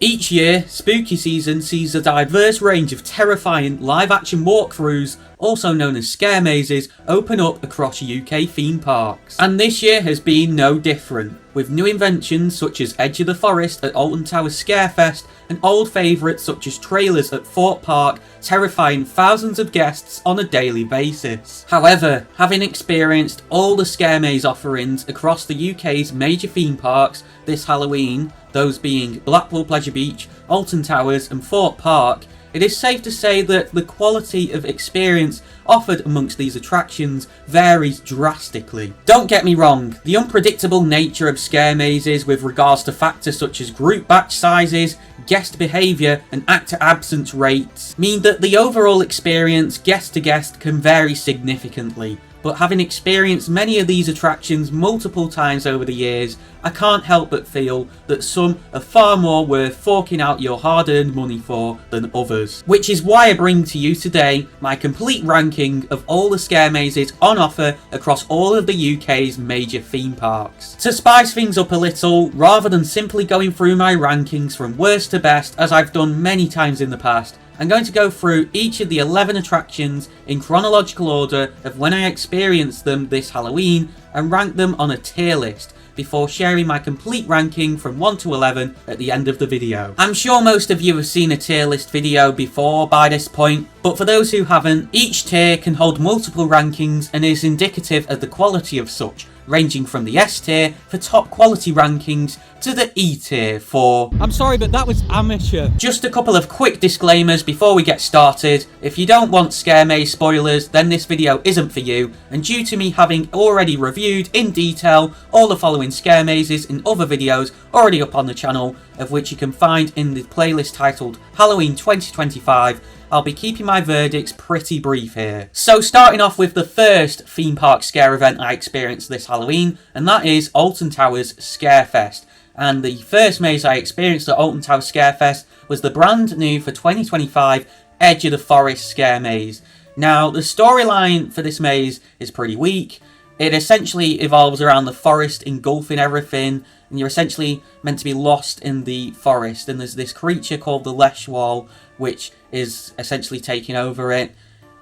Each year, spooky season sees a diverse range of terrifying live-action walkthroughs, also known as scare mazes, open up across UK theme parks. And this year has been no different, with new inventions such as Edge of the Forest at Alton Towers Scarefest and old favourites such as trailers at Thorpe Park terrifying thousands of guests on a daily basis. However, having experienced all the scare maze offerings across the UK's major theme parks this Halloween, those being Blackpool Pleasure Beach, Alton Towers and Thorpe Park, it is safe to say that the quality of experience offered amongst these attractions varies drastically. Don't get me wrong, the unpredictable nature of scare mazes with regards to factors such as group batch sizes, guest behaviour and actor absence rates mean that the overall experience guest to guest can vary significantly. But having experienced many of these attractions multiple times over the years, I can't help but feel that some are far more worth forking out your hard-earned money for than others. Which is why I bring to you today my complete ranking of all the scare mazes on offer across all of the UK's major theme parks. To spice things up a little, rather than simply going through my rankings from worst to best as I've done many times in the past, I'm going to go through each of the 11 attractions in chronological order of when I experienced them this Halloween and rank them on a tier list before sharing my complete ranking from 1 to 11 at the end of the video. I'm sure most of you have seen a tier list video before by this point, but for those who haven't, each tier can hold multiple rankings and is indicative of the quality of such, ranging from the S tier for top quality rankings to the E tier for... I'm sorry, but that was amateur. Just a couple of quick disclaimers before we get started. If you don't want scare maze spoilers, then this video isn't for you, and due to me having already reviewed in detail all the following scare mazes in other videos already up on the channel, of which you can find in the playlist titled Halloween 2025, I'll be keeping my verdicts pretty brief here. So starting off with the first theme park scare event I experienced this Halloween, and that is Alton Towers Scarefest. And the first maze I experienced at Alton Towers Scarefest was the brand new for 2025 Edge of the Forest Scare Maze. Now, the storyline for this maze is pretty weak. It essentially evolves around the forest engulfing everything, and you're essentially meant to be lost in the forest, and there's this creature called the Leshwal, which is essentially taking over it.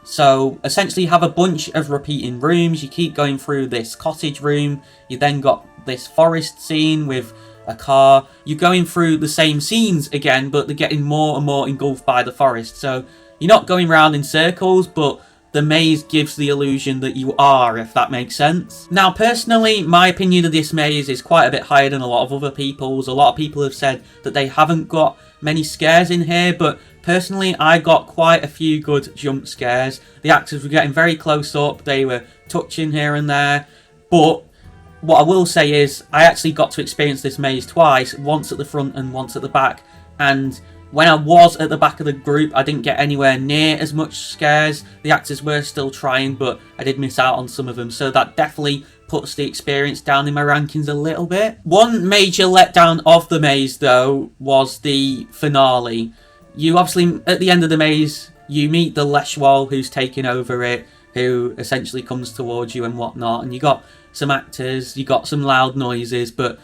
So essentially you have a bunch of repeating rooms. You keep going through this cottage room, you then got this forest scene with a car. You're going through the same scenes again, but they're getting more and more engulfed by the forest. So you're not going around in circles, but the maze gives the illusion that you are, if that makes sense. Now, personally, my opinion of this maze is quite a bit higher than a lot of other people's. A lot of people have said that they haven't got many scares in here, but personally, I got quite a few good jump scares. The actors were getting very close up, they were touching here and there, but what I will say is I actually got to experience this maze twice, once at the front and once at the back, and when I was at the back of the group, I didn't get anywhere near as much scares. The actors were still trying, but I did miss out on some of them, so that definitely puts the experience down in my rankings a little bit. One major letdown of the maze, though, was the finale. You obviously, at the end of the maze, you meet the Leshwal who's taking over it, who essentially comes towards you and whatnot, and you got some actors, you got some loud noises, but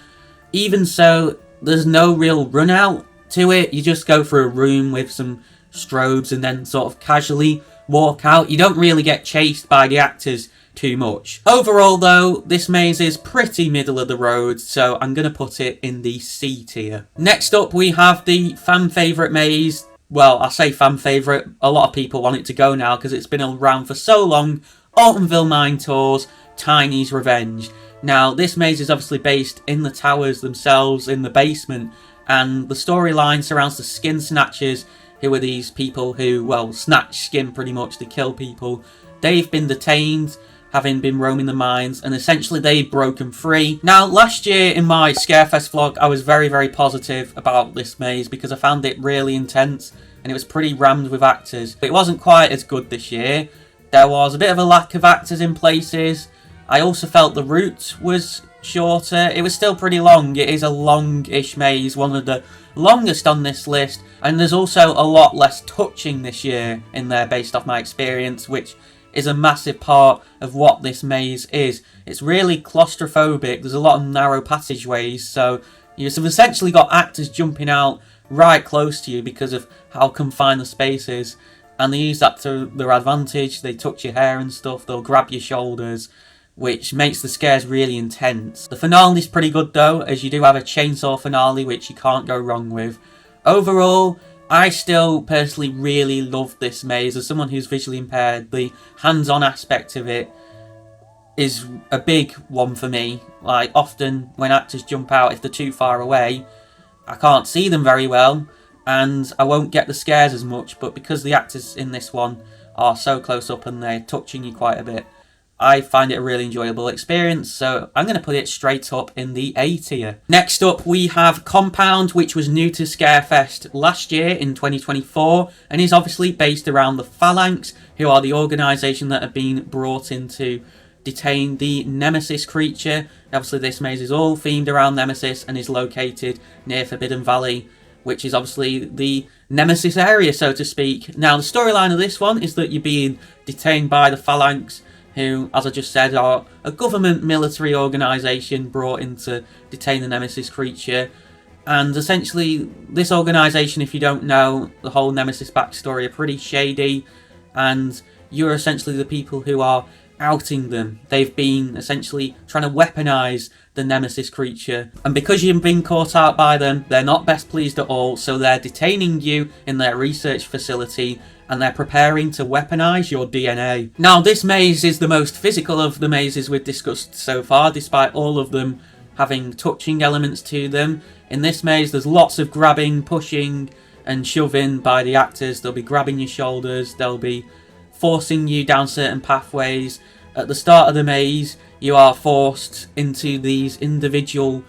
even so, there's no real run out to it. You just go through a room with some strobes and then sort of casually walk out. You don't really get chased by the actors too much. Overall though, this maze is pretty middle of the road, so I'm going to put it in the C tier. Next up we have the fan favourite maze. Well, I say fan favourite, a lot of people want it to go now because it's been around for so long. Altonville Mine Tours, Tiny's Revenge. Now, this maze is obviously based in the towers themselves, in the basement, and the storyline surrounds the skin snatchers, who are these people who, well, snatch skin pretty much, they kill people. They've been detained, having been roaming the mines, and essentially they've broken free. Now, last year in my Scarefest vlog, I was very, very positive about this maze because I found it really intense, and it was pretty rammed with actors. It wasn't quite as good this year. There was a bit of a lack of actors in places. I also felt the route was shorter. It was still pretty long. It is a long-ish maze, one of the longest on this list, and there's also a lot less touching this year in there based off my experience, which is a massive part of what this maze is. It's really claustrophobic. There's a lot of narrow passageways, so you've essentially got actors jumping out right close to you because of how confined the space is. And they use that to their advantage. They touch your hair and stuff, they'll grab your shoulders, which makes the scares really intense. The finale is pretty good though, as you do have a chainsaw finale, which you can't go wrong with. Overall, I still personally really love this maze. As someone who's visually impaired, the hands-on aspect of it is a big one for me. Like, often when actors jump out, if they're too far away, I can't see them very well, and I won't get the scares as much, but because the actors in this one are so close up and they're touching you quite a bit, I find it a really enjoyable experience, so I'm going to put it straight up in the A tier. Next up, we have Compound, which was new to Scarefest last year in 2024, and is obviously based around the Phalanx, who are the organisation that have been brought in to detain the Nemesis creature. Obviously, this maze is all themed around Nemesis and is located near Forbidden Valley, which is obviously the Nemesis area, so to speak. Now, the storyline of this one is that you're being detained by the Phalanx, who, as I just said, are a government military organisation brought in to detain the Nemesis creature. And essentially, this organisation, if you don't know the whole Nemesis backstory, are pretty shady, and you're essentially the people who are outing them. They've been essentially trying to weaponise the Nemesis creature, and because you've been caught out by them, they're not best pleased at all, so they're detaining you in their research facility, and they're preparing to weaponise your DNA. Now, this maze is the most physical of the mazes we've discussed so far, despite all of them having touching elements to them. In this maze, there's lots of grabbing, pushing, and shoving by the actors. They'll be grabbing your shoulders, they'll be forcing you down certain pathways. At the start of the maze, you are forced into these individual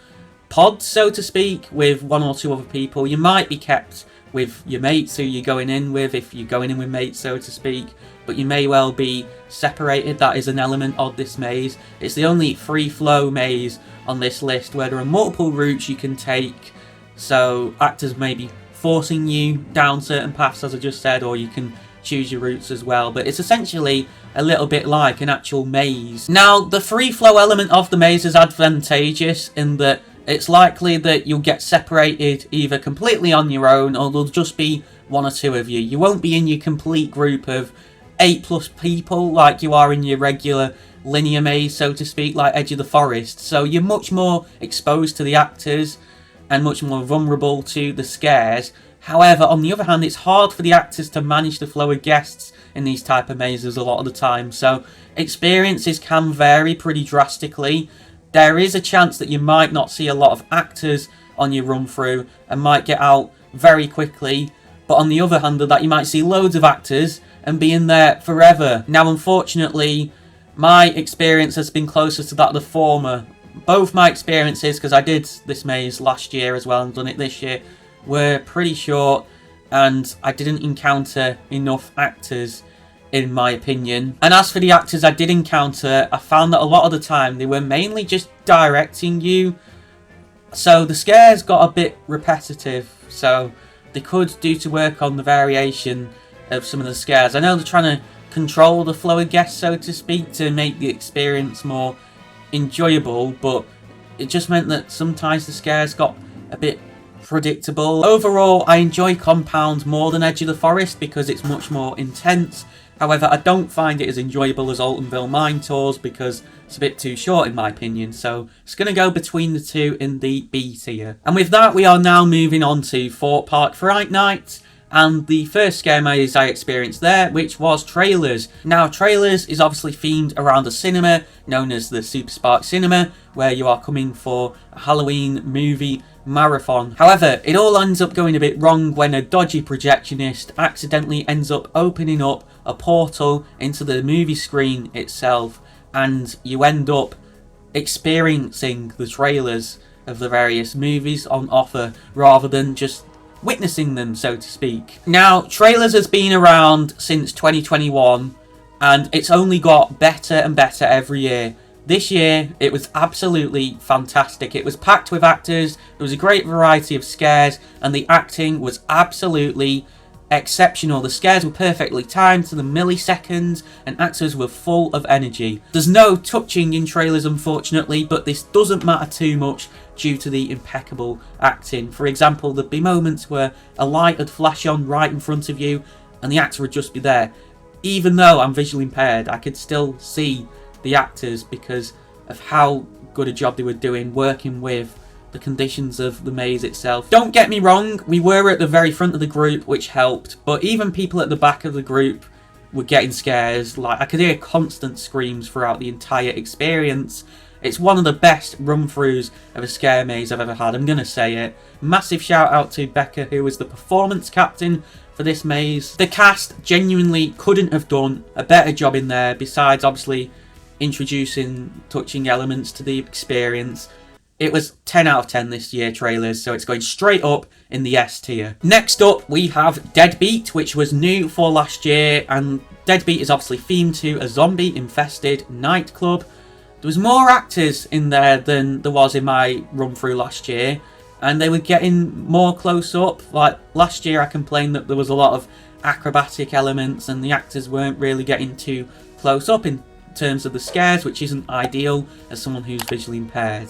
pods, so to speak, with one or two other people. You might be kept with your mates who you're going in with, if you're going in with mates, so to speak, but you may well be separated. That is an element of this maze. It's the only free flow maze on this list where there are multiple routes you can take, so actors may be forcing you down certain paths, as I just said, or you can choose your routes as well, but it's essentially a little bit like an actual maze. Now, the free flow element of the maze is advantageous in that it's likely that you'll get separated either completely on your own, or there'll just be one or two of you. You won't be in your complete group of 8+ people like you are in your regular linear maze, so to speak, like Edge of the Forest. So you're much more exposed to the actors and much more vulnerable to the scares. However, on the other hand, it's hard for the actors to manage the flow of guests in these type of mazes a lot of the time, so experiences can vary pretty drastically. There is a chance that you might not see a lot of actors on your run through and might get out very quickly, but on the other hand of that, you might see loads of actors and be in there forever. Now, unfortunately, my experience has been closer to that of the former. Both my experiences, because I did this maze last year as well and done it this year, were pretty short, and I didn't encounter enough actors, in my opinion. And as for the actors I did encounter, I found that a lot of the time they were mainly just directing you, so the scares got a bit repetitive, so they could do to work on the variation of some of the scares. I know they're trying to control the flow of guests, so to speak, to make the experience more enjoyable, but it just meant that sometimes the scares got a bit predictable. Overall, I enjoy Compound more than Edge of the Forest because it's much more intense. However, I don't find it as enjoyable as Altonville Mine Tours because it's a bit too short in my opinion, so it's going to go between the two in the B tier. And with that, we are now moving on to Thorpe Park Fright Nights, and the first scare maze I experienced there, which was Trailers. Now, Trailers is obviously themed around a cinema known as the Super Spark Cinema, where you are coming for a Halloween movie marathon. However, it all ends up going a bit wrong when a dodgy projectionist accidentally ends up opening up a portal into the movie screen itself, and you end up experiencing the trailers of the various movies on offer rather than just witnessing them, so to speak. Now, Trailers has been around since 2021 and it's only got better and better every year. This year, it was absolutely fantastic. It was packed with actors, there was a great variety of scares, and the acting was absolutely exceptional. The scares were perfectly timed to the milliseconds, and actors were full of energy. There's no touching in Trailers, unfortunately, but this doesn't matter too much due to the impeccable acting. For example, there'd be moments where a light would flash on right in front of you and the actor would just be there. Even though I'm visually impaired, I could still see the actors because of how good a job they were doing working with the conditions of the maze itself. Don't get me wrong, we were at the very front of the group, which helped, but even people at the back of the group were getting scares. Like, I could hear constant screams throughout the entire experience. It's one of the best run-throughs of a scare maze I've ever had, I'm gonna say it. Massive shout out to Becca, who was the performance captain for this maze. The cast genuinely couldn't have done a better job in there, besides obviously introducing touching elements to the experience. It was 10 out of 10 this year trailers, so it's going straight up in the S tier. Next up, we have Deadbeat, which was new for last year, and Deadbeat is obviously themed to a zombie-infested nightclub. There was more actors in there than there was in my run-through last year, and they were getting more close up. Like, last year I complained that there was a lot of acrobatic elements, and the actors weren't really getting too close up in terms of the scares, which isn't ideal as someone who's visually impaired.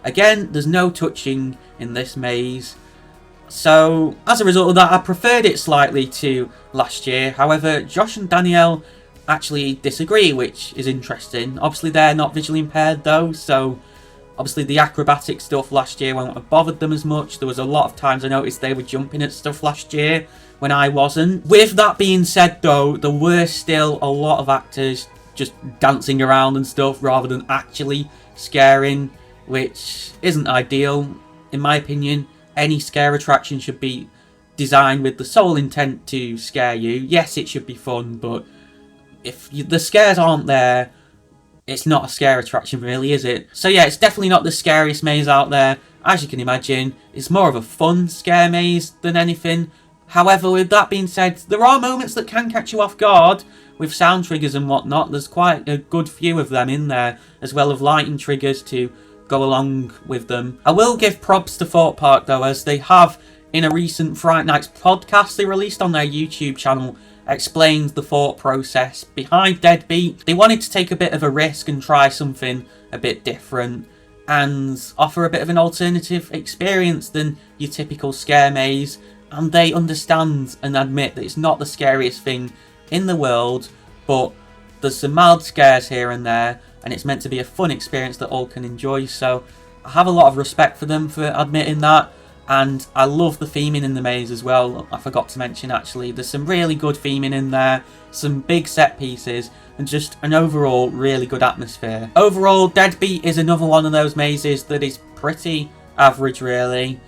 Again, there's no touching in this maze, so as a result of that I preferred it slightly to last year. However, Josh and Danielle actually disagree, which is interesting. Obviously they're not visually impaired though, so obviously the acrobatic stuff last year won't have bothered them as much. There was a lot of times I noticed they were jumping at stuff last year when I wasn't. With that being said though, there were still a lot of actors just dancing around and stuff rather than actually scaring, which isn't ideal. In my opinion, any scare attraction should be designed with the sole intent to scare you. Yes, it should be fun, but if the scares aren't there, it's not a scare attraction really, is it? So yeah, it's definitely not the scariest maze out there. As you can imagine, it's more of a fun scare maze than anything. However, with that being said, there are moments that can catch you off guard with sound triggers and whatnot. There's quite a good few of them in there, as well as lighting triggers to go along with them. I will give props to Thorpe Park though, as they have, in a recent Fright Nights podcast they released on their YouTube channel, explained the thought process behind Deadbeat. They wanted to take a bit of a risk and try something a bit different and offer a bit of an alternative experience than your typical scare maze, and they understand and admit that it's not the scariest thing in the world, but there's some mild scares here and there, and it's meant to be a fun experience that all can enjoy. So I have a lot of respect for them for admitting that, and I love the theming in the maze as well. I forgot to mention actually, there's some really good theming in there, some big set pieces, and just an overall really good atmosphere. Overall, Deadbeat is another one of those mazes that is pretty average really,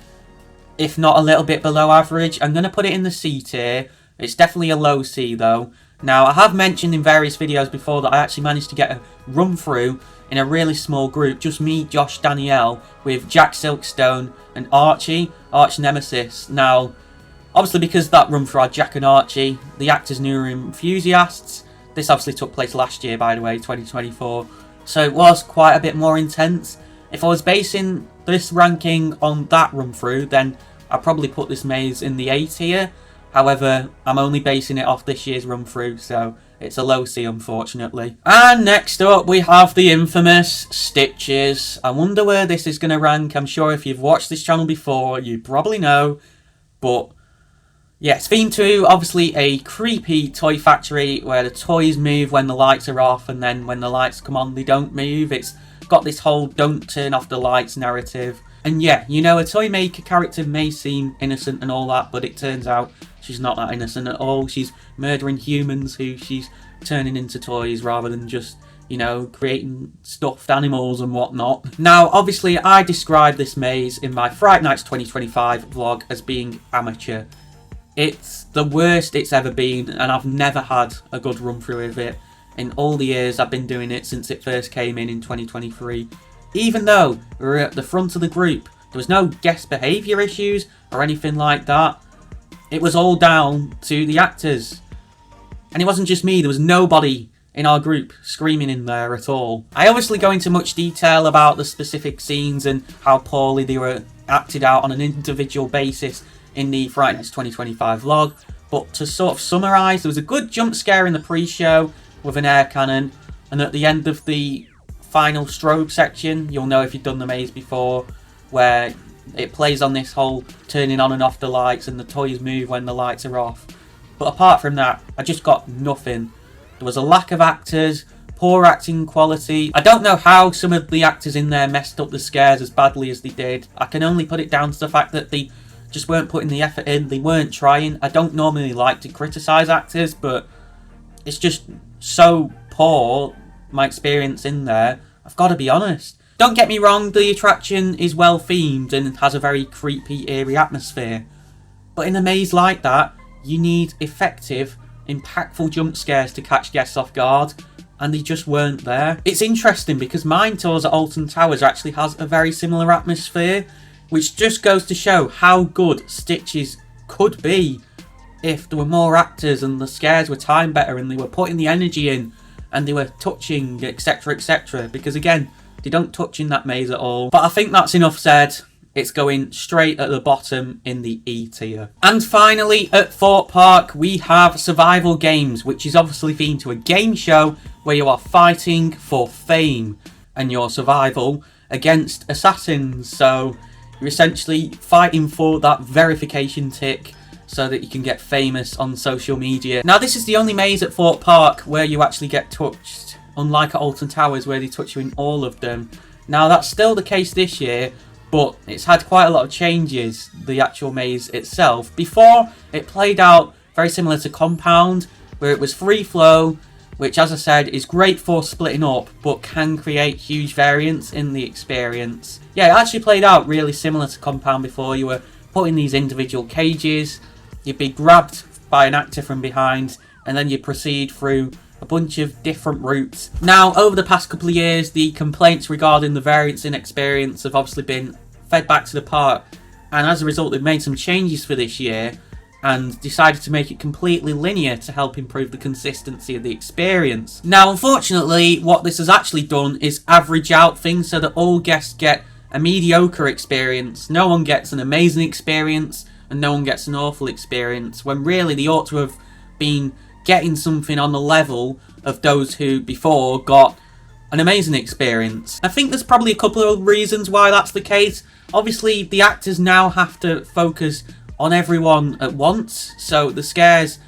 if not a little bit below average. I'm going to put it in the C tier. It's definitely a low C though. Now, I have mentioned in various videos before that I actually managed to get a run through in a really small group, just me, Josh, Danielle, with Jack Silkstone and Archie, Arch Nemesis. Now, obviously because that run through had Jack and Archie, the actors knew were enthusiasts. This obviously took place last year, by the way, 2024, so it was quite a bit more intense. If I was basing this ranking on that run through, then I'd probably put this maze in the A tier. However, I'm only basing it off this year's run through, so it's a low C unfortunately. And next up we have the infamous Stitches. I wonder where this is going to rank. I'm sure if you've watched this channel before, you probably know. But yeah, it's themed to obviously a creepy toy factory where the toys move when the lights are off, and then when the lights come on they don't move. It's got this whole don't turn off the lights narrative. And yeah, you know, a toy maker character may seem innocent and all that, but it turns out she's not that innocent at all. She's murdering humans who she's turning into toys rather than just, you know, creating stuffed animals and whatnot. Now, obviously, I described this maze in my Fright Nights 2025 vlog as being amateur. It's the worst it's ever been, and I've never had a good run through of it in all the years I've been doing it since it first came in 2023. Even though we were at the front of the group, there was no guest behaviour issues or anything like that. It was all down to the actors. And it wasn't just me, there was nobody in our group screaming in there at all. I obviously go into much detail about the specific scenes and how poorly they were acted out on an individual basis in the Fright Nights 2025 vlog, but to sort of summarise, there was a good jump scare in the pre-show with an air cannon, and at the end of the final strobe section, you'll know if you've done the maze before, where it plays on this whole turning on and off the lights and the toys move when the lights are off. But apart from that, I just got nothing. There was a lack of actors, poor acting quality. I don't know how some of the actors in there messed up the scares as badly as they did. I can only put it down to the fact that they just weren't putting the effort in, they weren't trying. I don't normally like to criticise actors, but it's just so poor, my experience in there. I've got to be honest. Don't get me wrong, the attraction is well themed and has a very creepy, eerie atmosphere. But in a maze like that, you need effective, impactful jump scares to catch guests off guard, and they just weren't there. It's interesting because Mine Tours at Alton Towers actually has a very similar atmosphere, which just goes to show how good Stitches could be if there were more actors and the scares were timed better and they were putting the energy in and they were touching, etc, etc. Because again, they don't touch in that maze at all. But I think that's enough said. It's going straight at the bottom in the E tier. And finally, at Thorpe Park, we have survival games, which is obviously themed to a game show where you are fighting for fame and your survival against assassins. So you're essentially fighting for that verification tick so that you can get famous on social media. Now, this is the only maze at Thorpe Park where you actually get touched, unlike at Alton Towers where they touch you in all of them. Now, that's still the case this year, but it's had quite a lot of changes, the actual maze itself. Before, it played out very similar to Compound, where it was free flow, which, as I said, is great for splitting up, but can create huge variance in the experience. Yeah, it actually played out really similar to Compound before. You were put in these individual cages, you'd be grabbed by an actor from behind, and then you'd proceed through a bunch of different routes. Now, over the past couple of years, the complaints regarding the variance in experience have obviously been fed back to the park, and as a result, they've made some changes for this year and decided to make it completely linear to help improve the consistency of the experience. Now, unfortunately, what this has actually done is average out things so that all guests get a mediocre experience. No one gets an amazing experience and no one gets an awful experience, when really they ought to have been getting something on the level of those who before got an amazing experience. I think there's probably a couple of reasons why that's the case. Obviously, the actors now have to focus on everyone at once, so the scares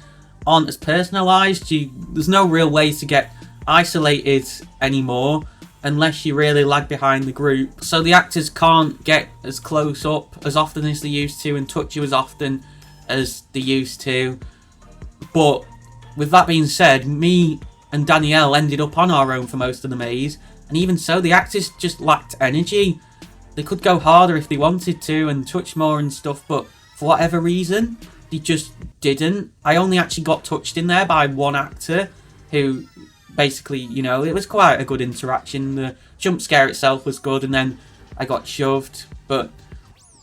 aren't as personalised. There's no real way to get isolated anymore unless you really lag behind the group. So the actors can't get as close up as often as they used to and touch you as often as they used to. But with that being said, me and Danielle ended up on our own for most of the maze, and even so, the actors just lacked energy. They could go harder if they wanted to and touch more and stuff, but for whatever reason, they just didn't. I only actually got touched in there by one actor who basically, you know, it was quite a good interaction. The jump scare itself was good, and then I got shoved, but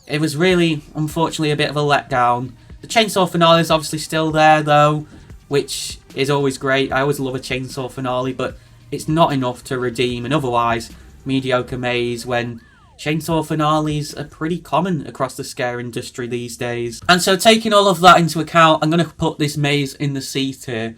it was really, unfortunately, a bit of a letdown. The chainsaw finale is obviously still there, though, which is always great. I always love a chainsaw finale, but it's not enough to redeem an otherwise mediocre maze when chainsaw finales are pretty common across the scare industry these days. And so, taking all of that into account, I'm going to put this maze in the C tier.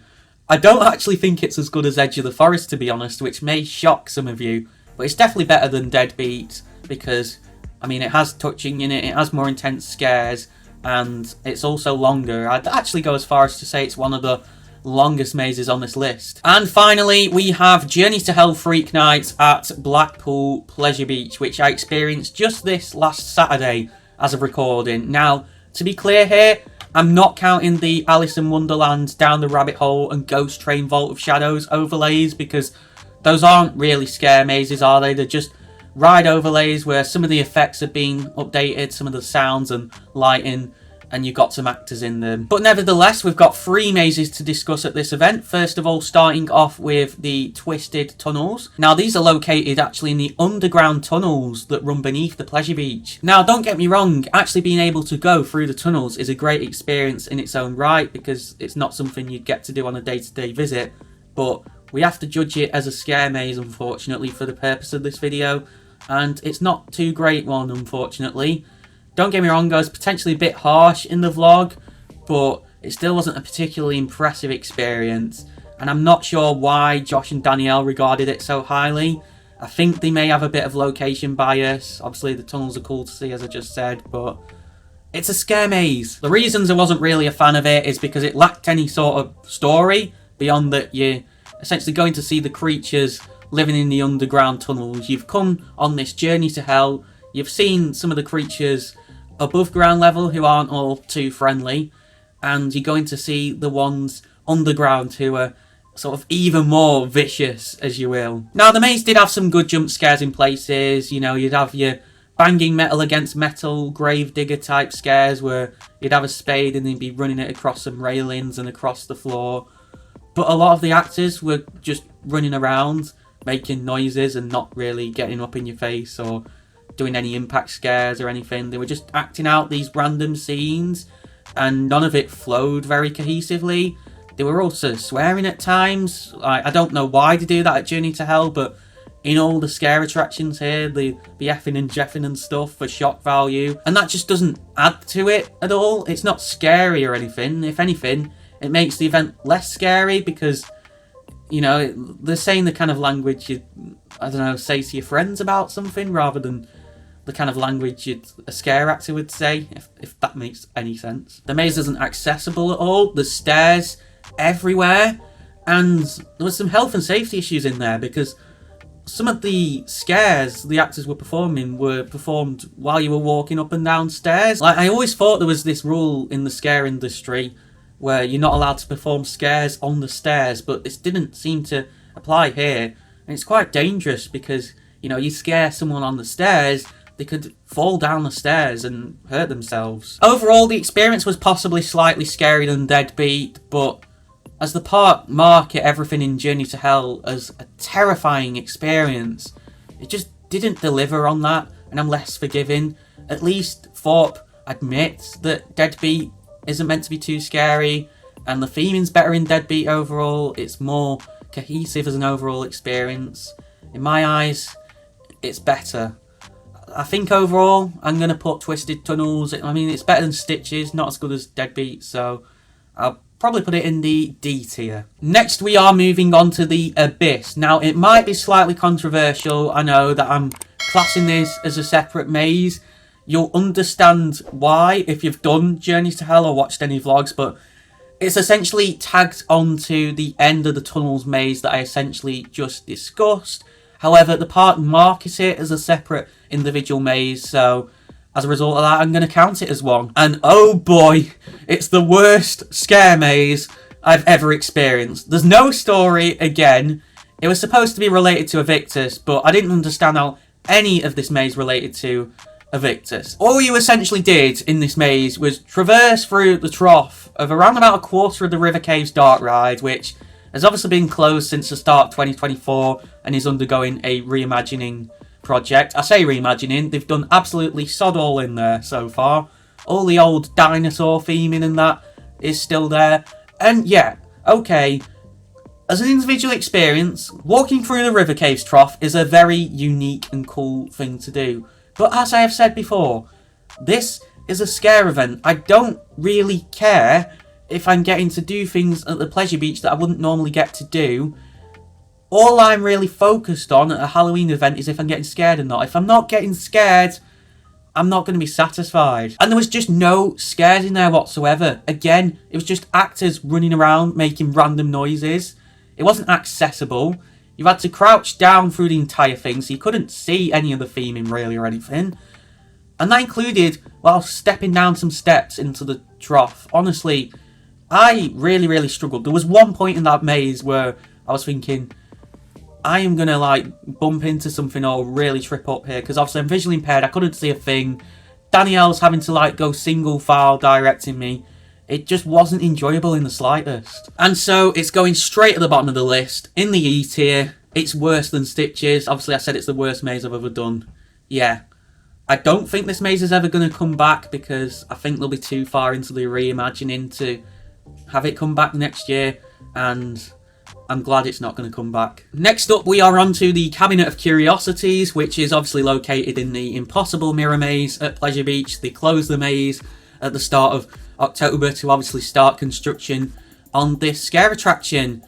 I don't actually think it's as good as Edge of the Forest, to be honest, which may shock some of you, but it's definitely better than Deadbeat because, I mean, it has touching in it, it has more intense scares, and it's also longer. I'd actually go as far as to say it's one of the longest mazes on this list. And finally, we have Journey to Hell Freak Nights at Blackpool Pleasure Beach, which I experienced just this last Saturday as of recording. Now, to be clear here, I'm not counting the Alice in Wonderland Down the Rabbit Hole and Ghost Train Vault of Shadows overlays, because those aren't really scare mazes, are they? They're just ride overlays where some of the effects have been updated, some of the sounds and lighting, and you've got some actors in them. But nevertheless, we've got 3 mazes to discuss at this event. First of all, starting off with the Twisted Tunnels. Now, these are located actually in the underground tunnels that run beneath the Pleasure Beach. Now, don't get me wrong, actually being able to go through the tunnels is a great experience in its own right, because it's not something you'd get to do on a day-to-day visit, but we have to judge it as a scare maze, unfortunately, for the purpose of this video, and it's not too great one, unfortunately. Don't get me wrong, I was potentially a bit harsh in the vlog, but it still wasn't a particularly impressive experience, and I'm not sure why Josh and Danielle regarded it so highly. I think they may have a bit of location bias. Obviously, the tunnels are cool to see, as I just said, but it's a scare maze. The reasons I wasn't really a fan of it is because it lacked any sort of story beyond that you're essentially going to see the creatures living in the underground tunnels. You've come on this journey to hell. You've seen some of the creatures above ground level who aren't all too friendly, and you're going to see the ones underground who are sort of even more vicious, as you will. Now, the maze did have some good jump scares in places. You know, you'd have your banging metal against metal, gravedigger type scares where you'd have a spade and they'd be running it across some railings and across the floor. But a lot of the actors were just running around, making noises and not really getting up in your face or doing any impact scares or anything. They were just acting out these random scenes, and none of it flowed very cohesively. They were also swearing at times. I don't know why they do that at Journey to Hell, but in all the scare attractions here, they be effing and jeffing and stuff for shock value, and that just doesn't add to it at all. It's not scary or anything. If anything, it makes the event less scary because, you know, they're saying the kind of language you, I don't know, say to your friends about something rather than the kind of language a scare actor would say, if that makes any sense. The maze isn't accessible at all. There's stairs everywhere, and there was some health and safety issues in there because some of the scares the actors were performed while you were walking up and down stairs. Like, I always thought there was this rule in the scare industry where you're not allowed to perform scares on the stairs, but this didn't seem to apply here, and it's quite dangerous because, you know, you scare someone on the stairs, they could fall down the stairs and hurt themselves. Overall, the experience was possibly slightly scarier than Deadbeat, but as the park market everything in Journey to Hell as a terrifying experience, it just didn't deliver on that, and I'm less forgiving. At least Thorpe admits that Deadbeat isn't meant to be too scary, and the theming's better in Deadbeat overall. It's more cohesive as an overall experience. In my eyes, it's better. I think overall, I'm going to put Twisted Tunnels. I mean, it's better than Stitches, not as good as Deadbeat, so I'll probably put it in the D tier. Next, we are moving on to the Abyss. Now, it might be slightly controversial. I know that I'm classing this as a separate maze. You'll understand why if you've done Journeys to Hell or watched any vlogs, but it's essentially tagged onto the end of the Tunnels maze that I essentially just discussed. However, the park markets it as a separate individual maze, so as a result of that, I'm going to count it as one. And oh boy, it's the worst scare maze I've ever experienced. There's no story again. It was supposed to be related to Evictus, but I didn't understand how any of this maze related to Evictus. All you essentially did in this maze was traverse through the trough of around about a quarter of the River Caves dark ride, which has obviously been closed since the start of 2024 and is undergoing a reimagining project. I say reimagining, they've done absolutely sod all in there so far. All the old dinosaur theming and that is still there. And yeah, okay, as an individual experience, walking through the River Caves trough is a very unique and cool thing to do. But as I have said before, this is a scare event. I don't really care if I'm getting to do things at the Pleasure Beach that I wouldn't normally get to do. All I'm really focused on at a Halloween event is if I'm getting scared or not. If I'm not getting scared, I'm not going to be satisfied. And there was just no scares in there whatsoever. Again, it was just actors running around making random noises. It wasn't accessible. You had to crouch down through the entire thing, so you couldn't see any of the theming really or anything. And that included while stepping down some steps into the trough. Honestly, I really struggled. There was one point in that maze where I was thinking, I am going to like bump into something or really trip up here, because obviously I'm visually impaired, I couldn't see a thing. Danielle's having to like go single file directing me. It just wasn't enjoyable in the slightest. And so it's going straight at the bottom of the list. In the E tier, it's worse than Stitches. Obviously I said it's the worst maze I've ever done. Yeah. I don't think this maze is ever going to come back because I think they'll be too far into the reimagining to have it come back next year, and I'm glad it's not going to come back. Next up, we are on to the Cabinet of Curiosities, which is obviously located in the Impossible Mirror Maze at Pleasure Beach. They closed the maze at the start of October to obviously start construction on this scare attraction.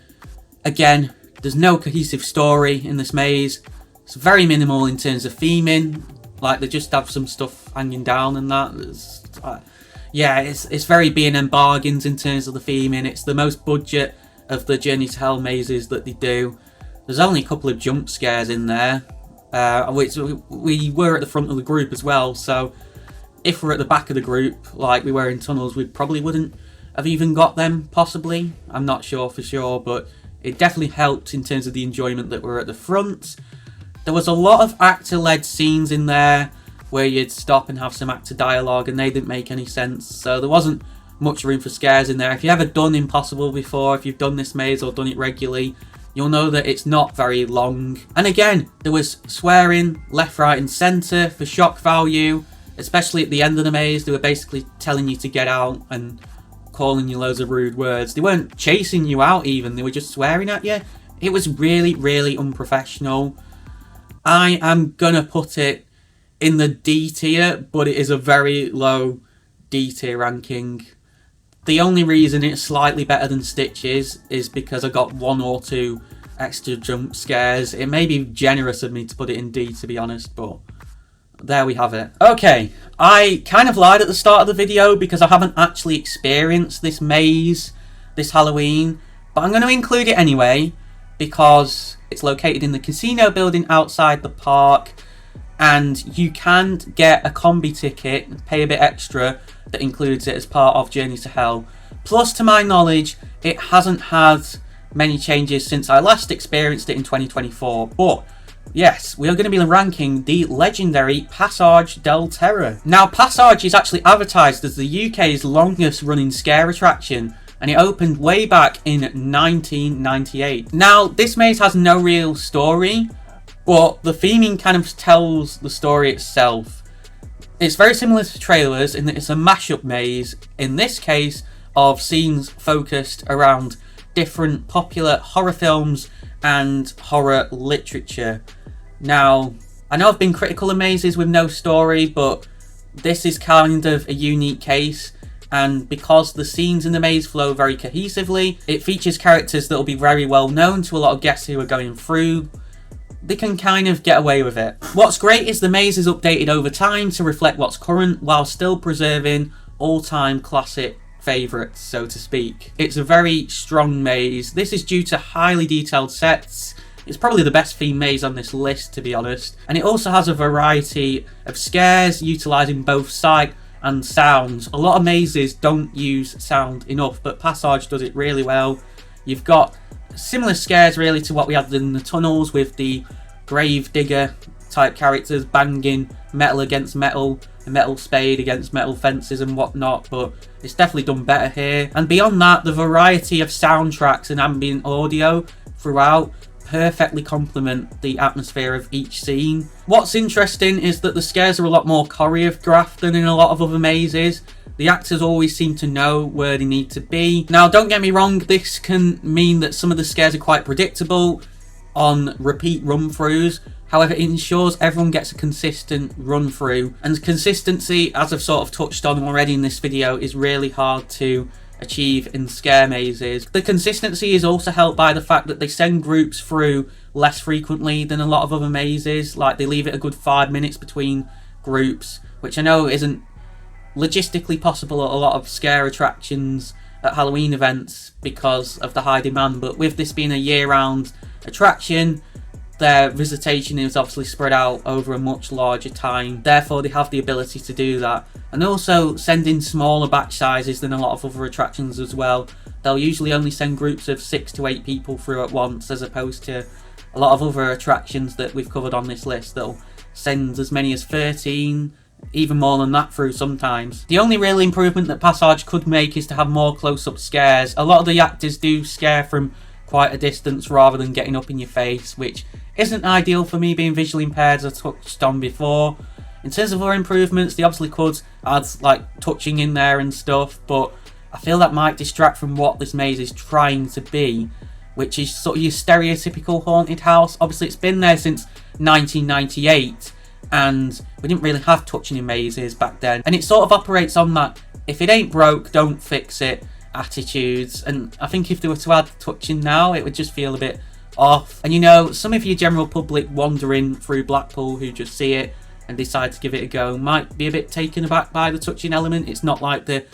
Again, there's no cohesive story in this maze. It's very minimal in terms of theming. Like, they just have some stuff hanging down and that. Yeah, it's very B&M bargains in terms of the theming. It's the most budget of the Journey to Hell mazes that they do. There's only a couple of jump scares in there, which we were at the front of the group as well. So if we're at the back of the group, like we were in tunnels, we probably wouldn't have even got them, possibly. I'm not sure for sure, but it definitely helped in terms of the enjoyment that we're at the front. There was a lot of actor-led scenes in there where you'd stop and have some actor dialogue, and they didn't make any sense. So there wasn't much room for scares in there. If you've ever done Impossible before, if you've done this maze or done it regularly, you'll know that it's not very long. And again, there was swearing left, right and centre for shock value, especially at the end of the maze. They were basically telling you to get out and calling you loads of rude words. They weren't chasing you out even, they were just swearing at you. It was really, really unprofessional. I am gonna put it in the D tier, but it is a very low D tier ranking. The only reason it's slightly better than Stitches is because I got 1 or 2 extra jump scares. It may be generous of me to put it in D, to be honest, but there we have it. Okay, I kind of lied at the start of the video because I haven't actually experienced this maze this Halloween, but I'm going to include it anyway because it's located in the casino building outside the park, and you can get a combi ticket, pay a bit extra, that includes it as part of Journey to Hell. Plus, to my knowledge, it hasn't had many changes since I last experienced it in 2024. But yes, we are going to be ranking the legendary Pasaje del Terror. Now, Pasaje is actually advertised as the UK's longest running scare attraction, and it opened way back in 1998. Now, this maze has no real story, but the theming kind of tells the story itself. It's very similar to trailers in that it's a mashup maze, in this case, of scenes focused around different popular horror films and horror literature. Now, I know I've been critical of mazes with no story, but this is kind of a unique case, and because the scenes in the maze flow very cohesively, it features characters that will be very well known to a lot of guests who are going through. They can kind of get away with it. What's great is the maze is updated over time to reflect what's current while still preserving all-time classic favourites, so to speak. It's a very strong maze. This is due to highly detailed sets. It's probably the best themed maze on this list, to be honest. And it also has a variety of scares utilising both sight and sounds. A lot of mazes don't use sound enough, but Pasaje does it really well. You've got similar scares really to what we had in the tunnels, with the grave digger type characters banging metal against metal, a metal spade against metal fences and whatnot, but it's definitely done better here. And beyond that, the variety of soundtracks and ambient audio throughout perfectly complement the atmosphere of each scene. What's interesting is that the scares are a lot more choreographed than in a lot of other mazes. The actors always seem to know where they need to be. Now, don't get me wrong, this can mean that some of the scares are quite predictable on repeat run-throughs. However, it ensures everyone gets a consistent run-through. And consistency, as I've sort of touched on already in this video, is really hard to achieve in scare mazes. The consistency is also helped by the fact that they send groups through less frequently than a lot of other mazes. Like, they leave it a good 5 minutes between groups, which I know isn't logistically possible at a lot of scare attractions at Halloween events because of the high demand, but with this being a year-round attraction, their visitation is obviously spread out over a much larger time, therefore they have the ability to do that. And also sending smaller batch sizes than a lot of other attractions as well. They'll usually only send groups of 6 to 8 people through at once, as opposed to a lot of other attractions that we've covered on this list that'll send as many as 13, even more than that through sometimes. The only real improvement that Pasaje could make is to have more close-up scares. A lot of the actors do scare from quite a distance rather than getting up in your face, which isn't ideal for me being visually impaired, as I touched on before. In terms of other improvements, they obviously could add like touching in there and stuff, but I feel that might distract from what this maze is trying to be, which is sort of your stereotypical haunted house. Obviously it's been there since 1998, and we didn't really have touching in mazes back then, and it sort of operates on that if it ain't broke, don't fix it attitudes. And I think if they were to add touching now, it would just feel a bit off. And you know, some of your general public wandering through Blackpool who just see it and decide to give it a go might be a bit taken aback by the touching element. It's not like they're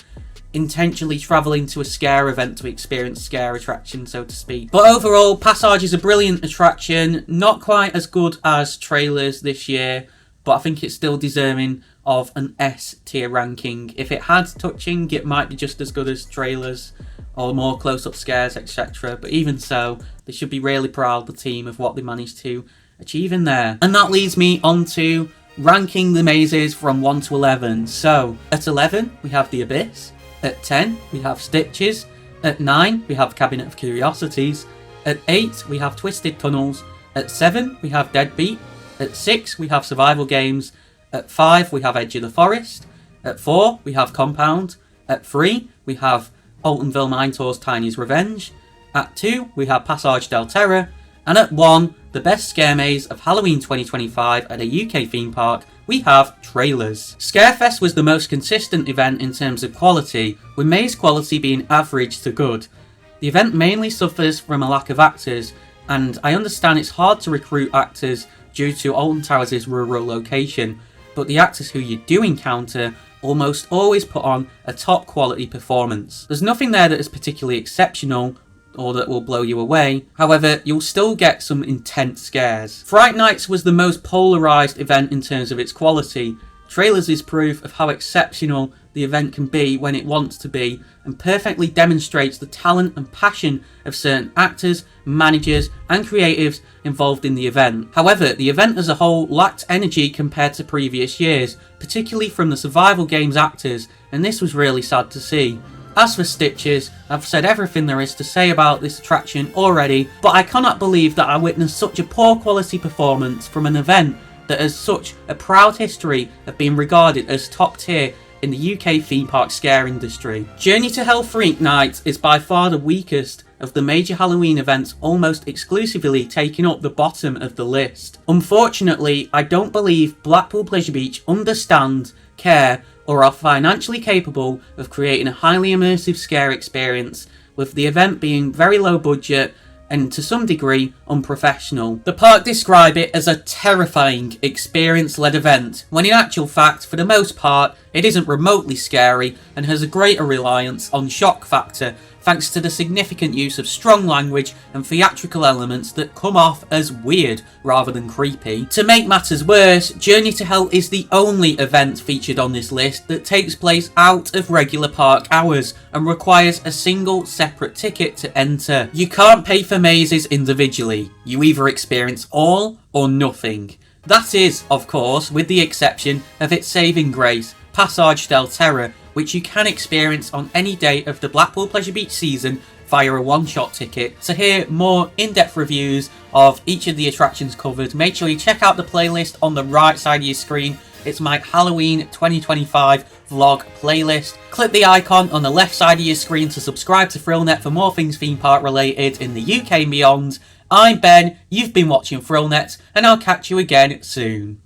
intentionally travelling to a scare event to experience scare attraction, so to speak. But overall, Pasaje is a brilliant attraction, not quite as good as trailers this year, but I think it's still deserving of an S tier ranking. If it had touching, it might be just as good as trailers or more close-up scares, etc. But even so, they should be really proud, the team, of what they managed to achieve in there. And that leads me on to ranking the mazes from 1 to 11. So, at 11, we have The Abyss. At 10, we have Stitches. At 9, we have Cabinet of Curiosities. At 8, we have Twisted Tunnels. At 7, we have Deadbeat. At 6, we have Survival Games. At 5, we have Edge of the Forest. At 4, we have Compound. At 3, we have Altonville Mine Tour's Tiny's Revenge. At 2, we have Pasaje del Terror. And at 1, the best scare maze of Halloween 2025 at a UK theme park, we have Trailers. Scarefest was the most consistent event in terms of quality, with maze quality being average to good. The event mainly suffers from a lack of actors, and I understand it's hard to recruit actors due to Alton Towers' rural location, but the actors who you do encounter almost always put on a top quality performance. There's nothing there that is particularly exceptional or that will blow you away, however you'll still get some intense scares. Fright Nights was the most polarised event in terms of its quality. Trailers is proof of how exceptional the event can be when it wants to be, and perfectly demonstrates the talent and passion of certain actors, managers and creatives involved in the event. However, the event as a whole lacked energy compared to previous years, particularly from the survival games actors, and this was really sad to see. As for Stitches, I've said everything there is to say about this attraction already, but I cannot believe that I witnessed such a poor quality performance from an event that has such a proud history of being regarded as top tier in the UK theme park scare industry. Journey to Hell Fright Nights is by far the weakest of the major Halloween events, almost exclusively taking up the bottom of the list. Unfortunately, I don't believe Blackpool Pleasure Beach understand, care, or are financially capable of creating a highly immersive scare experience, with the event being very low budget and to some degree unprofessional. The park describe it as a terrifying experience-led event, when in actual fact, for the most part, it isn't remotely scary and has a greater reliance on shock factor, thanks to the significant use of strong language and theatrical elements that come off as weird rather than creepy. To make matters worse, Journey to Hell is the only event featured on this list that takes place out of regular park hours and requires a single separate ticket to enter. You can't pay for mazes individually, you either experience all or nothing. That is, of course, with the exception of its saving grace, Pasaje del Terror, which you can experience on any day of the Blackpool Pleasure Beach season via a one-shot ticket. To hear more in-depth reviews of each of the attractions covered, make sure you check out the playlist on the right side of your screen. It's my Halloween 2025 vlog playlist. Click the icon on the left side of your screen to subscribe to ThrillNet for more things theme park related in the UK and beyond. I'm Ben, you've been watching ThrillNet, and I'll catch you again soon.